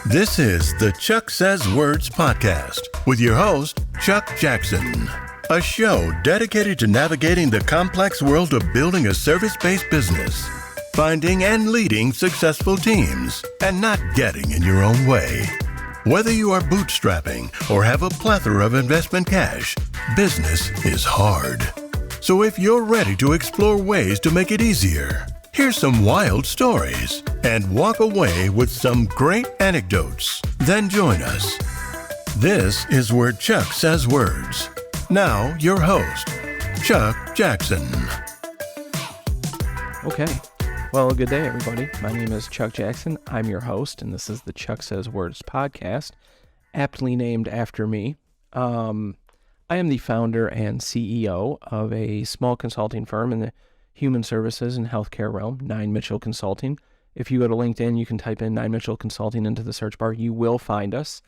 This is the Chuck Says Words podcast with your host, Chuck Jackson, a show dedicated to navigating the complex world of building a service-based business, finding and leading successful teams, and not getting in your own way. Whether you are bootstrapping or have a plethora of investment cash, business is hard. So if you're ready to explore ways to make it easier, hear some wild stories, and walk away with some great anecdotes, then join us. This is where Chuck Says Words. Now, your host, Chuck Jackson. Okay. Well, good day, everybody. My name is Chuck Jackson. I'm your host, and this is the Chuck Says Words podcast, aptly named after me. I am the founder and CEO of a small consulting firm in the human services and healthcare realm, 9 Mitchell Consulting. If you go to LinkedIn, you can type in 9 Mitchell Consulting into the search bar. You will find us.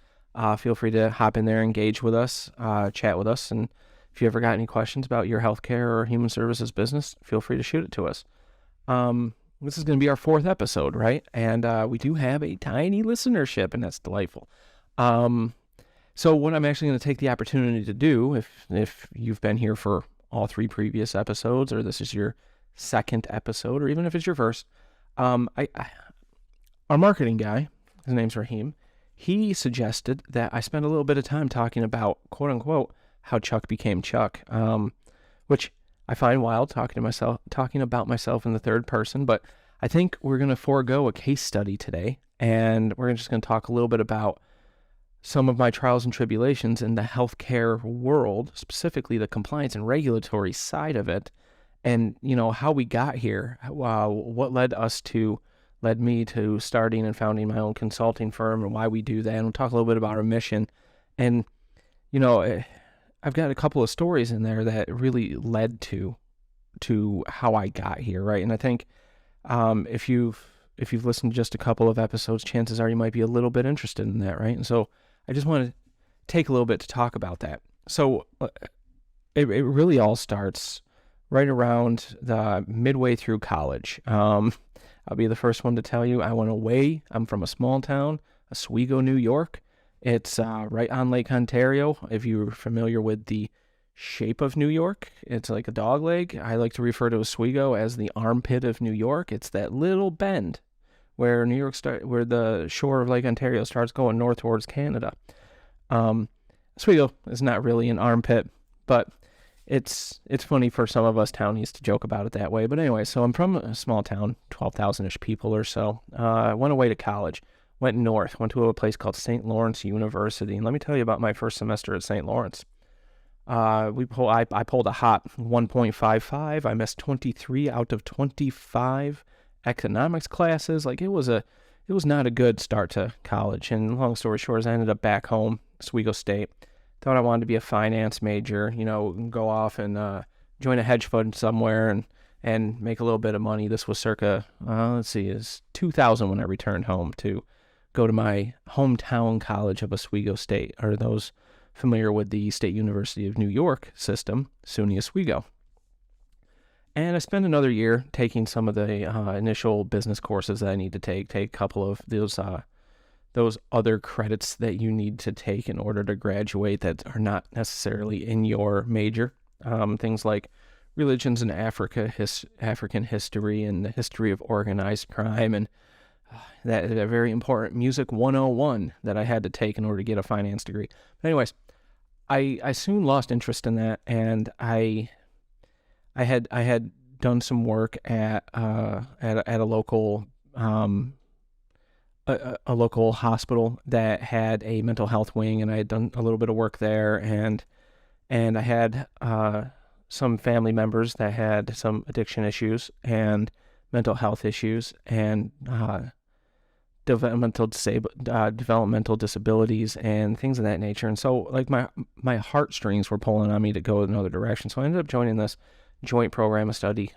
Feel free to hop in there, engage with us, chat with us. And if you ever got any questions about your healthcare or human services business, feel free to shoot it to us. This is going to be our 4th episode, right? And we do have a tiny listenership, and that's delightful. So what I'm actually going to take the opportunity to do, if you've been here for all 3 previous episodes, or this is your 2nd episode, or even if it's your first, our marketing guy, his name's Raheem, he suggested that I spend a little bit of time talking about, quote unquote, how Chuck became Chuck, which I find wild, talking about myself in the third person, but I think we're going to forego a case study today, and we're just going to talk a little bit about some of my trials and tribulations in the healthcare world, specifically the compliance and regulatory side of it, and, you know, how we got here, what led me to starting and founding my own consulting firm, and why we do that. And we'll talk a little bit about our mission. And, you know, I've got a couple of stories in there that really led to how I got here, right? And I think if you've listened to just a couple of episodes, chances are you might be a little bit interested in that, right? And so I just want to take a little bit to talk about that. So it really all starts right around the midway through college. I'll be the first one to tell you I went away. I'm from a small town, Oswego, New York. It's right on Lake Ontario. If you're familiar with the shape of New York, it's like a dog leg. I like to refer to Oswego as the armpit of New York. It's that little bend where where the shore of Lake Ontario starts going north towards Canada. Oswego is not really an armpit, but it's funny for some of us townies to joke about it that way. But anyway, so I'm from a small town, 12,000-ish people or so. I went away to college, went north, went to a place called St. Lawrence University. And let me tell you about my first semester at St. Lawrence. I pulled a hot 1.55. I missed 23 out of 25 economics classes. Like it was not a good start to college. And long story short, I ended up back home, Oswego State. Thought I wanted to be a finance major, you know, go off and join a hedge fund somewhere and make a little bit of money. This was circa, is 2000 when I returned home to go to my hometown college of Oswego State, or those familiar with the State University of New York system, SUNY Oswego. And I spent another year taking some of the initial business courses that I need to take a couple of those other credits that you need to take in order to graduate that are not necessarily in your major. Things like religions in African history and the history of organized crime, and that very important Music 101 that I had to take in order to get a finance degree. But anyways, I soon lost interest in that, and I had done some work at a local a local hospital that had a mental health wing, and I had done a little bit of work there, and I had some family members that had some addiction issues and mental health issues and developmental disabilities and things of that nature. And so like my heartstrings were pulling on me to go in another direction. So I ended up joining this joint program of study,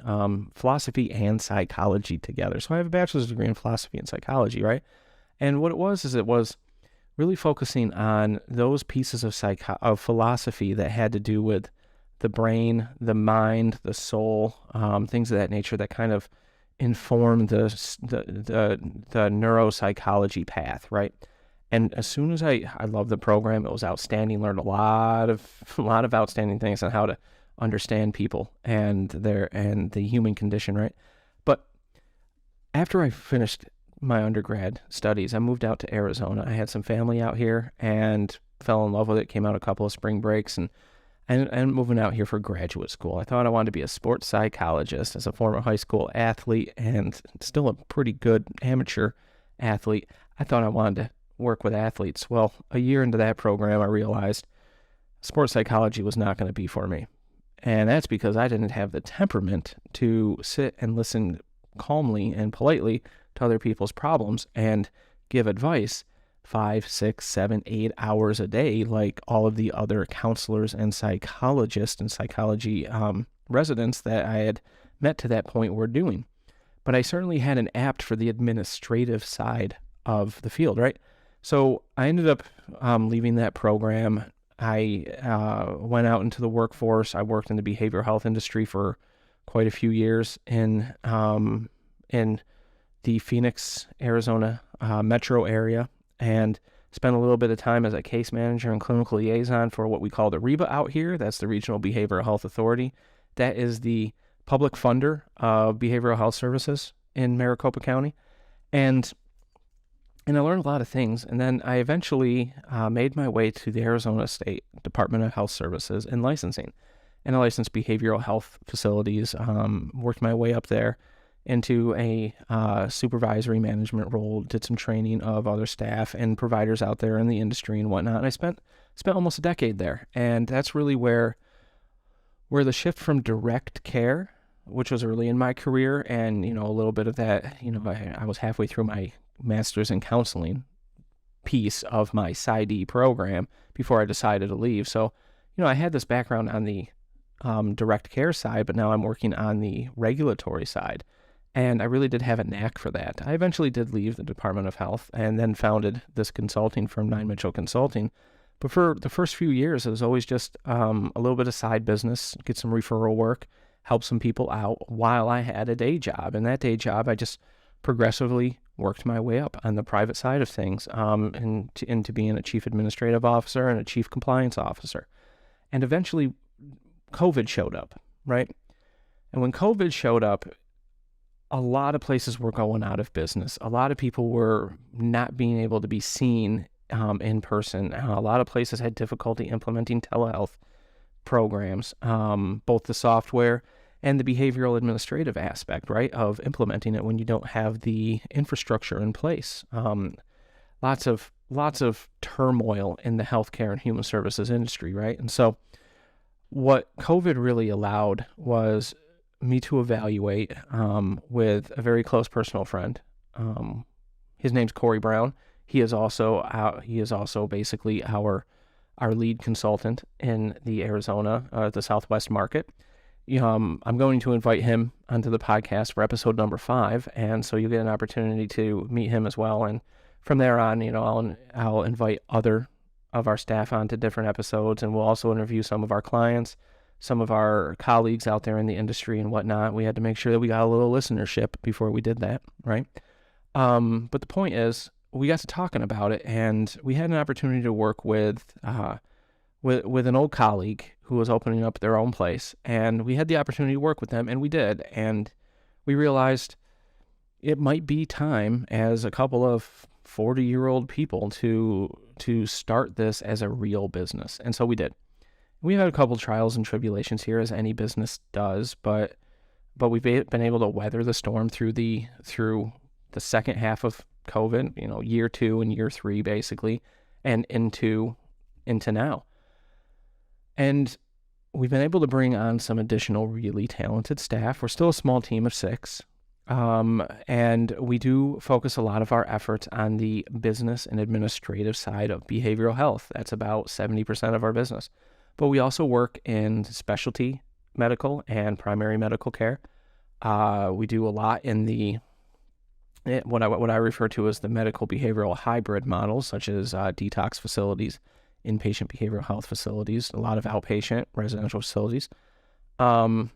philosophy and psychology together. So I have a bachelor's degree in philosophy and psychology, right? And what it was really focusing on those pieces of philosophy that had to do with the brain, the mind, the soul, things of that nature that kind of inform the neuropsychology path, right? And as soon as I loved the program, it was outstanding. Learned a lot of outstanding things on how to understand people and the human condition, right? But after I finished my undergrad studies, I moved out to Arizona. I had some family out here and fell in love with it. Came out a couple of spring breaks and moving out here for graduate school. I thought I wanted to be a sports psychologist as a former high school athlete and still a pretty good amateur athlete. I thought I wanted to work with athletes. Well, a year into that program, I realized sports psychology was not going to be for me. And that's because I didn't have the temperament to sit and listen calmly and politely to other people's problems and give advice 5, 6, 7, 8 hours a day like all of the other counselors and psychologists and psychology residents that I had met to that point were doing. But I certainly had an apt for the administrative side of the field, right? So I ended up leaving that program. I went out into the workforce. I worked in the behavioral health industry for quite a few years in the Phoenix, Arizona metro area, and spent a little bit of time as a case manager and clinical liaison for what we call the REBA out here. That's the Regional Behavioral Health Authority. That is the public funder of behavioral health services in Maricopa County. And I learned a lot of things. And then I eventually made my way to the Arizona State Department of Health Services in licensing. And I licensed behavioral health facilities, worked my way up there into a supervisory management role, did some training of other staff and providers out there in the industry and whatnot. And I spent almost a decade there. And that's really where the shift from direct care, which was early in my career, and, a little bit of that, I was halfway through my master's in counseling piece of my PsyD program before I decided to leave. So, I had this background on the direct care side, but now I'm working on the regulatory side. And I really did have a knack for that. I eventually did leave the Department of Health and then founded this consulting firm, Nine Mitchell Consulting. But for the first few years, it was always just a little bit of side business, get some referral work, help some people out while I had a day job. And that day job, I just progressively worked my way up on the private side of things into being a chief administrative officer and a chief compliance officer. And eventually, COVID showed up, right? And when COVID showed up, a lot of places were going out of business. A lot of people were not being able to be seen in person. A lot of places had difficulty implementing telehealth programs, both the software and the behavioral administrative aspect, right, of implementing it when you don't have the infrastructure in place. Lots of turmoil in the healthcare and human services industry, right? And so what COVID really allowed was me to evaluate with a very close personal friend. His name's Corey Brown. He is also basically our lead consultant in the Arizona, the Southwest market. I'm going to invite him onto the podcast for episode number 5, and so you'll get an opportunity to meet him as well. And from there on, I'll invite other of our staff onto different episodes, and we'll also interview some of our clients, some of our colleagues out there in the industry and whatnot. We had to make sure that we got a little listenership before we did that, right? But the point is, we got to talking about it, and we had an opportunity to work with an old colleague who was opening up their own place, and we had the opportunity to work with them, and we did, and we realized it might be time as a couple of 40-year-old people to start this as a real business, and so we did. We had a couple trials and tribulations here, as any business does, but we've been able to weather the storm through the second half of COVID, year 2 and year 3 basically, and into now. And we've been able to bring on some additional really talented staff. We're still a small team of 6, and we do focus a lot of our efforts on the business and administrative side of behavioral health. That's about 70% of our business. But we also work in specialty medical and primary medical care. We do a lot in what I refer to as the medical behavioral hybrid models, such as detox facilities, inpatient behavioral health facilities, a lot of outpatient residential facilities. And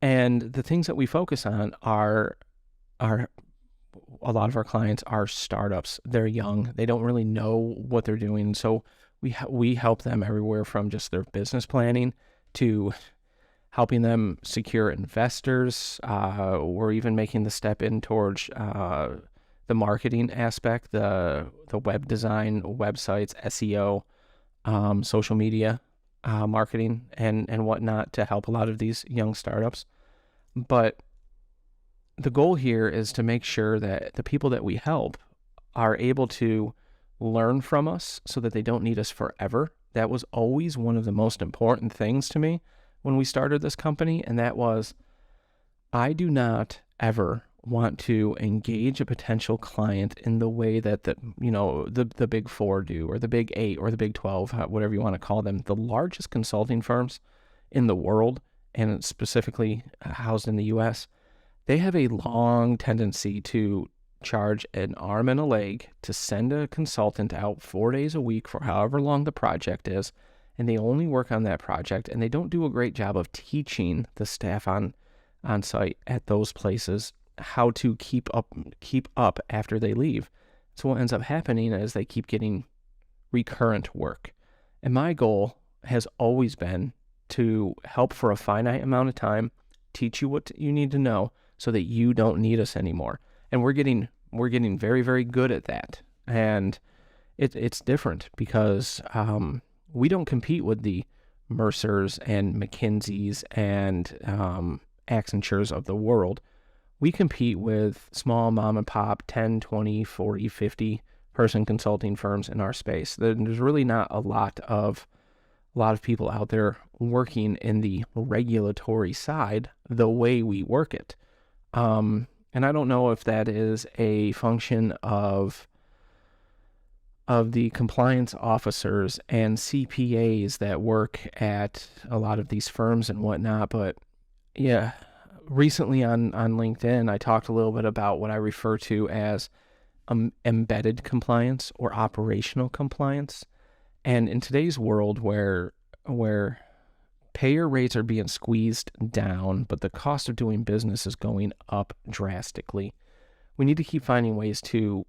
the things that we focus on are a lot of our clients are startups. They're young. They don't really know what they're doing. So we help them everywhere from just their business planning to helping them secure investors. We're even making the step in towards the marketing aspect, the web design, websites, SEO, social media marketing, and whatnot to help a lot of these young startups. But the goal here is to make sure that the people that we help are able to learn from us so that they don't need us forever. That was always one of the most important things to me when we started this company, and that was, I do not ever want to engage a potential client in the way that the big four do, or the big 8, or the big 12, whatever you want to call them. The largest consulting firms in the world, and specifically housed in the U.S., they have a long tendency to charge an arm and a leg to send a consultant out 4 days a week for however long the project is, and they only work on that project, and they don't do a great job of teaching the staff on site at those places how to keep up after they leave. So what ends up happening is they keep getting recurrent work. And my goal has always been to help for a finite amount of time, teach you what you need to know so that you don't need us anymore. And we're getting very, very good at that. And it's different because we don't compete with the Mercers and McKinseys and Accentures of the world. We compete with small mom and pop 10, 20, 40, 50 person consulting firms in our space. There's really not a lot of people out there working in the regulatory side the way we work it. And I don't know if that is a function of the compliance officers and CPAs that work at a lot of these firms and whatnot, but yeah, recently on LinkedIn, I talked a little bit about what I refer to as embedded compliance or operational compliance. And in today's world where payer rates are being squeezed down, but the cost of doing business is going up drastically, we need to keep finding ways to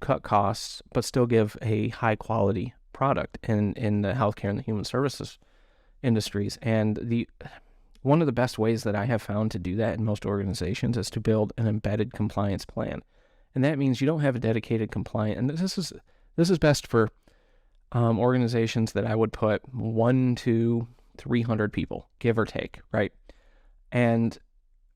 cut costs, but still give a high quality product in the healthcare and the human services industries. And one of the best ways that I have found to do that in most organizations is to build an embedded compliance plan. And that means you don't have a dedicated compliance. And this is best for organizations that I would put 1 to 300 people, give or take, right? And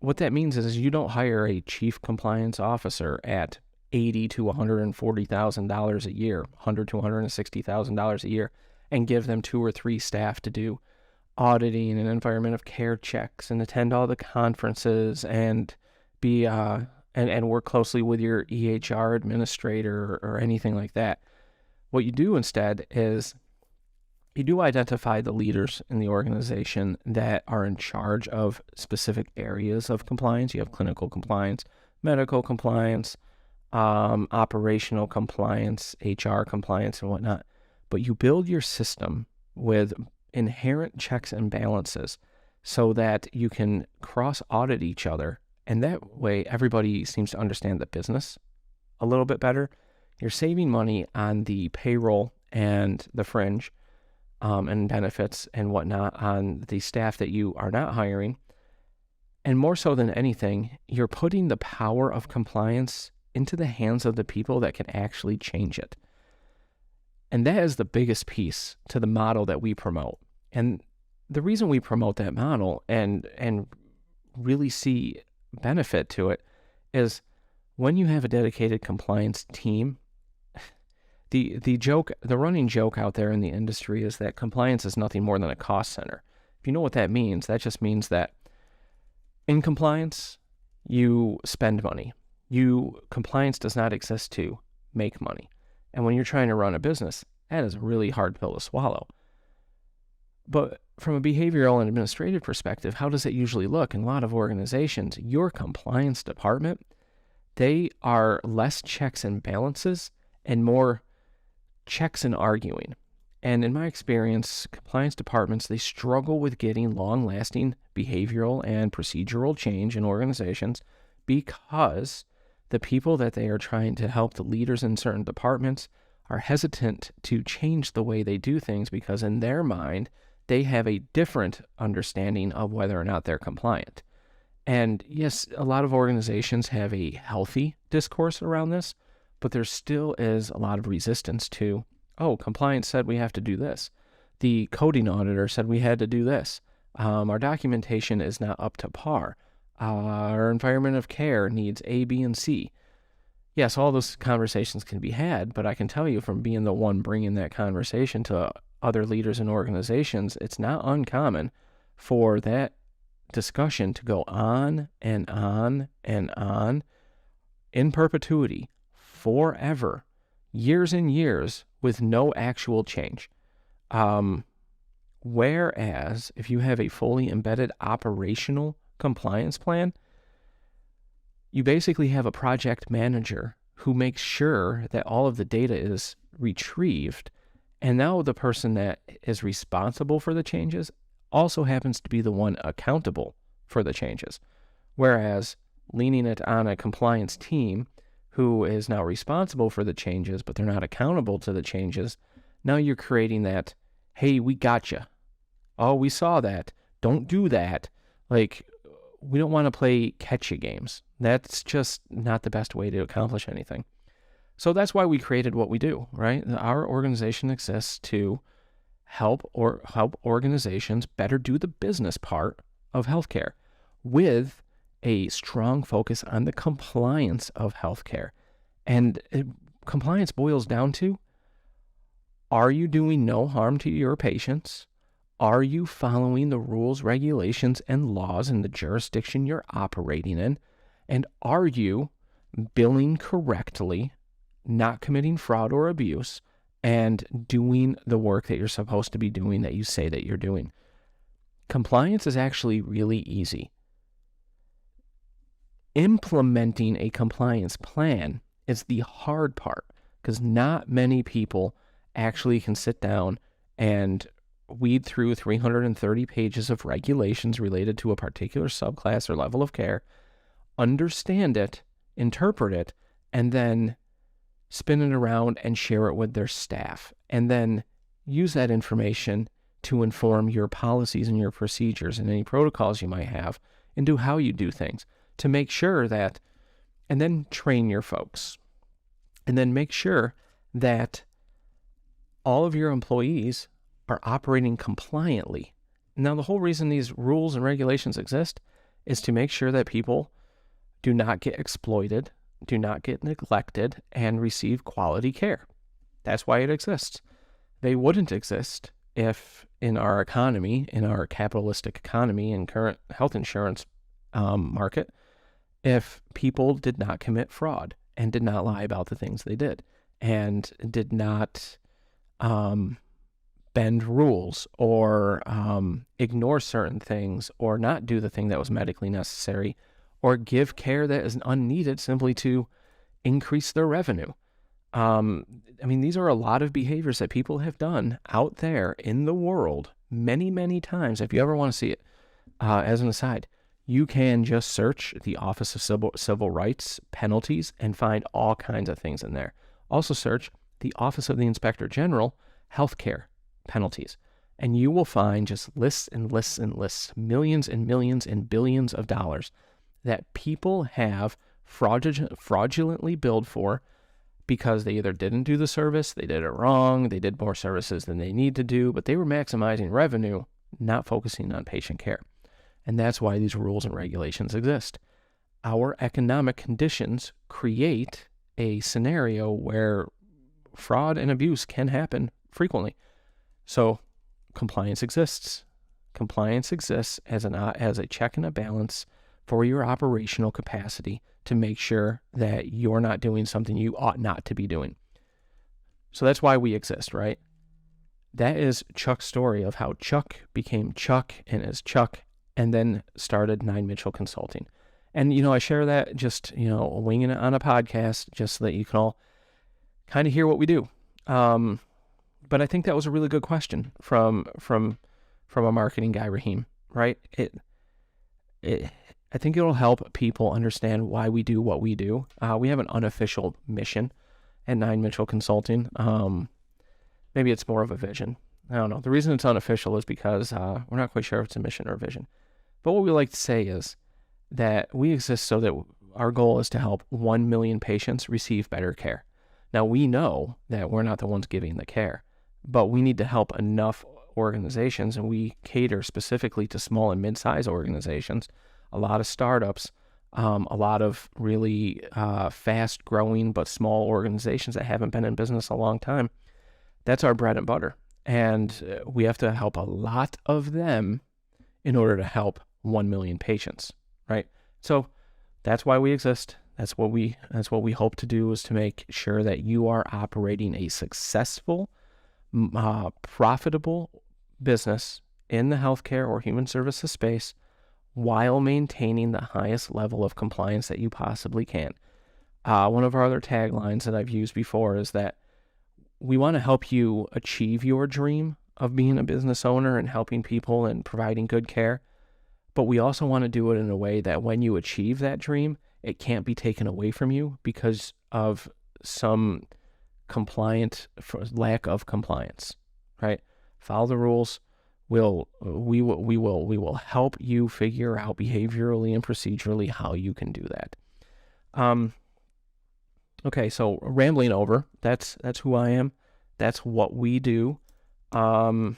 what that means is you don't hire a chief compliance officer at $80,000 to $140,000 a year, $100,000 to $160,000 a year, and give them 2 or 3 staff to do auditing and environment of care checks and attend all the conferences and be and work closely with your EHR administrator or anything like that. What you do instead is you do identify the leaders in the organization that are in charge of specific areas of compliance. You have clinical compliance, medical compliance, operational compliance, HR compliance, and whatnot. But you build your system with inherent checks and balances so that you can cross-audit each other. And that way, everybody seems to understand the business a little bit better. You're saving money on the payroll and the fringe and benefits and whatnot on the staff that you are not hiring. And more so than anything, you're putting the power of compliance into the hands of the people that can actually change it. And that is the biggest piece to the model that we promote. And the reason we promote that model and really see benefit to it is when you have a dedicated compliance team, the running joke out there in the industry is that compliance is nothing more than a cost center. If you know what that means, that just means that in compliance, you spend money. Compliance does not exist to make money. And when you're trying to run a business, that is a really hard pill to swallow. But from a behavioral and administrative perspective, how does it usually look? In a lot of organizations, your compliance department, they are less checks and balances and more checks and arguing. And in my experience, compliance departments, they struggle with getting long-lasting behavioral and procedural change in organizations because the people that they are trying to help, the leaders in certain departments, are hesitant to change the way they do things because in their mind, they have a different understanding of whether or not they're compliant. And yes, a lot of organizations have a healthy discourse around this, but there still is a lot of resistance to, oh, compliance said we have to do this. The coding auditor said we had to do this. Our documentation is not up to par. Our environment of care needs A, B, and C. Yes, all those conversations can be had, but I can tell you from being the one bringing that conversation to other leaders and organizations, it's not uncommon for that discussion to go on and on and on in perpetuity, forever, years and years, with no actual change. Whereas if you have a fully embedded operational compliance plan, you basically have a project manager who makes sure that all of the data is retrieved. And now the person that is responsible for the changes also happens to be the one accountable for the changes. Whereas leaning it on a compliance team who is now responsible for the changes, but they're not accountable to the changes, now you're creating that, hey, we got you. Oh, we saw that. Don't do that. Like, we don't want to play catch-you games. That's just not the best way to accomplish anything. So that's why we created what we do, right? Our organization exists to help organizations better do the business part of healthcare with a strong focus on the compliance of healthcare. And compliance boils down to, are you doing no harm to your patients? Are you following the rules, regulations, and laws in the jurisdiction you're operating in? And are you billing correctly, not committing fraud or abuse, and doing the work that you're supposed to be doing, that you say that you're doing? Compliance is actually really easy. Implementing a compliance plan is the hard part, because not many people actually can sit down and weed through 330 pages of regulations related to a particular subclass or level of care, understand it, interpret it, and then spin it around and share it with their staff, and then use that information to inform your policies and your procedures and any protocols you might have into how you do things, to make sure that, and then train your folks, and then make sure that all of your employees are operating compliantly. Now, the whole reason these rules and regulations exist is to make sure that people do not get exploited, do not get neglected, and receive quality care. That's why it exists. They wouldn't exist if in our economy, in our capitalistic economy and current health insurance market, if people did not commit fraud and did not lie about the things they did and did not bend rules or ignore certain things or not do the thing that was medically necessary or give care that is unneeded simply to increase their revenue. These are a lot of behaviors that people have done out there in the world many, many times. If you ever want to see it, as an aside, you can just search the Office of Civil Rights penalties and find all kinds of things in there. Also search the Office of the Inspector General healthcare penalties, and you will find just lists and lists and lists, millions and millions and billions of dollars that people have fraudulently billed for because they either didn't do the service, they did it wrong, they did more services than they need to do, but they were maximizing revenue, not focusing on patient care. And that's why these rules and regulations exist. Our economic conditions create a scenario where fraud and abuse can happen frequently. So compliance exists. Compliance exists as a check and a balance for your operational capacity to make sure that you're not doing something you ought not to be doing. So that's why we exist, right? That is Chuck's story of how Chuck became Chuck and is Chuck, and then started Nine Mitchell Consulting. And, I share that just, winging it on a podcast just so that you can all kind of hear what we do. But I think that was a really good question from a marketing guy, Raheem, right? I think it'll help people understand why we do what we do. We have an unofficial mission at Nine Mitchell Consulting. Maybe it's more of a vision. I don't know. The reason it's unofficial is because we're not quite sure if it's a mission or a vision. But what we like to say is that we exist so that our goal is to help 1 million patients receive better care. Now, we know that we're not the ones giving the care, but we need to help enough organizations, and we cater specifically to small and mid-size organizations, a lot of startups, a lot of really fast-growing but small organizations that haven't been in business a long time. That's our bread and butter, and we have to help a lot of them in order to help 1 million patients, right? So that's why we exist. That's what we hope to do, is to make sure that you are operating a successful, profitable business in the healthcare or human services space while maintaining the highest level of compliance that you possibly can. One of our other taglines that I've used before is that we want to help you achieve your dream of being a business owner and helping people and providing good care. But we also want to do it in a way that when you achieve that dream, it can't be taken away from you because of some lack of compliance, right? Follow the rules. We will help you figure out behaviorally and procedurally how you can do that. Okay, so rambling over. That's who I am. That's what we do. I'm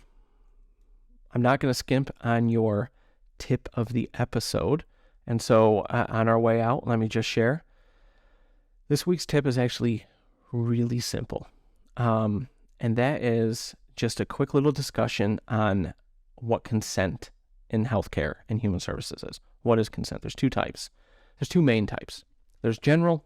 not going to skimp on your tip of the episode. And so on our way out, let me just share. This week's tip is actually really simple. And that is just a quick little discussion on what consent in healthcare and human services is. What is consent? There's two types. There's two main types. There's general,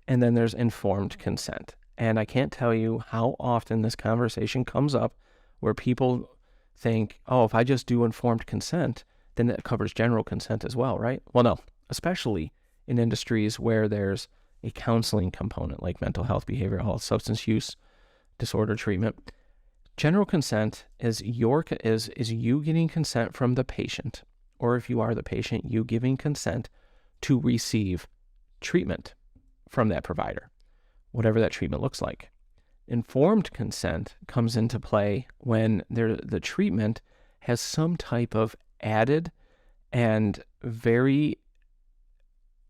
and then there's informed consent. And I can't tell you how often this conversation comes up where people think, oh, if I just do informed consent, then that covers general consent as well, right? Well, no, especially in industries where there's a counseling component like mental health, behavioral health, substance use disorder treatment. General consent is you getting consent from the patient, or if you are the patient, you giving consent to receive treatment from that provider, whatever that treatment looks like. Informed consent comes into play when the treatment has some type of added and very,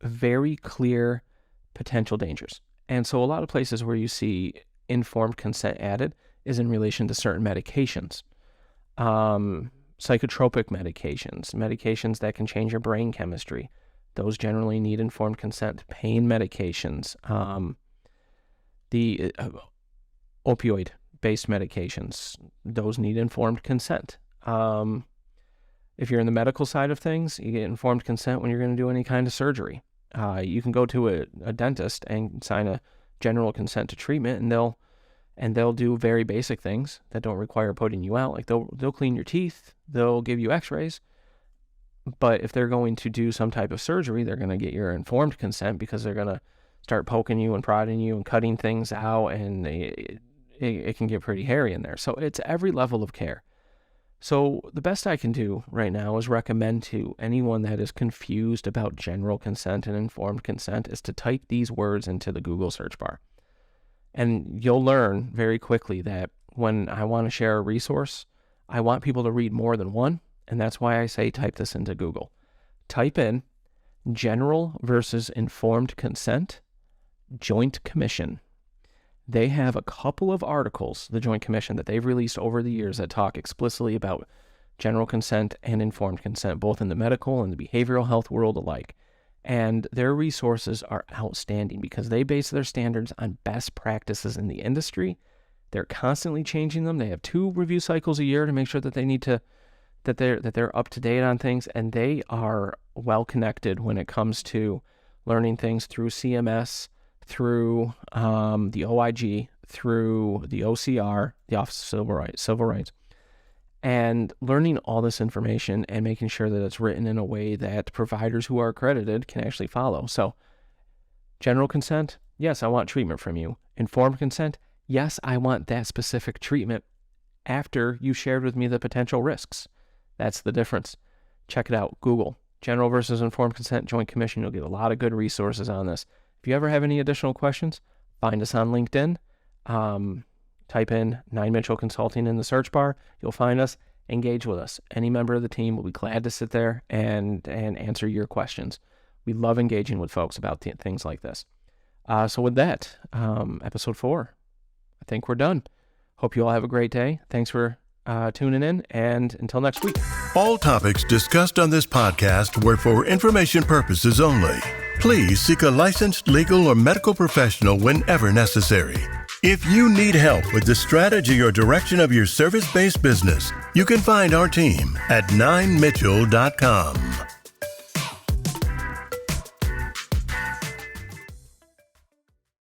very clear potential dangers. And so a lot of places where you see informed consent added is in relation to certain medications, psychotropic medications that can change your brain chemistry. Those generally need informed consent. Pain medications, the opioid-based medications, those need informed consent. If you're in the medical side of things, you get informed consent when you're going to do any kind of surgery. You can go to a dentist and sign a general consent to treatment, and they'll do very basic things that don't require putting you out. Like they'll clean your teeth, they'll give you x-rays. But if they're going to do some type of surgery, they're going to get your informed consent because they're going to start poking you and prodding you and cutting things out, and it can get pretty hairy in there. So it's every level of care. So the best I can do right now is recommend to anyone that is confused about general consent and informed consent is to type these words into the Google search bar. And you'll learn very quickly that when I want to share a resource, I want people to read more than one. And that's why I say type this into Google. Type in general versus informed consent, Joint Commission. They have a couple of articles, the Joint Commission, that they've released over the years that talk explicitly about general consent and informed consent, both in the medical and the behavioral health world alike. And their resources are outstanding because they base their standards on best practices in the industry. They're constantly changing them. They have 2 review cycles a year to make sure that they're up to date on things, and they are well connected when it comes to learning things through CMS, through the OIG, through the OCR, the Office of Civil Rights, and learning all this information and making sure that it's written in a way that providers who are accredited can actually follow. So, general consent, yes, I want treatment from you. Informed consent, yes, I want that specific treatment after you shared with me the potential risks. That's the difference. Check it out. Google General versus informed consent, joint commission. You'll get a lot of good resources on this. If you ever have any additional questions, find us on LinkedIn. Type in 9 Mitchell Consulting in the search bar. You'll find us. Engage with us. Any member of the team will be glad to sit there and answer your questions. We love engaging with folks about things like this. So with that, episode 4, I think we're done. Hope you all have a great day. Thanks for tuning in, and until next week. All topics discussed on this podcast were for information purposes only. Please seek a licensed legal or medical professional whenever necessary. If you need help with the strategy or direction of your service-based business, you can find our team at 9mitchell.com.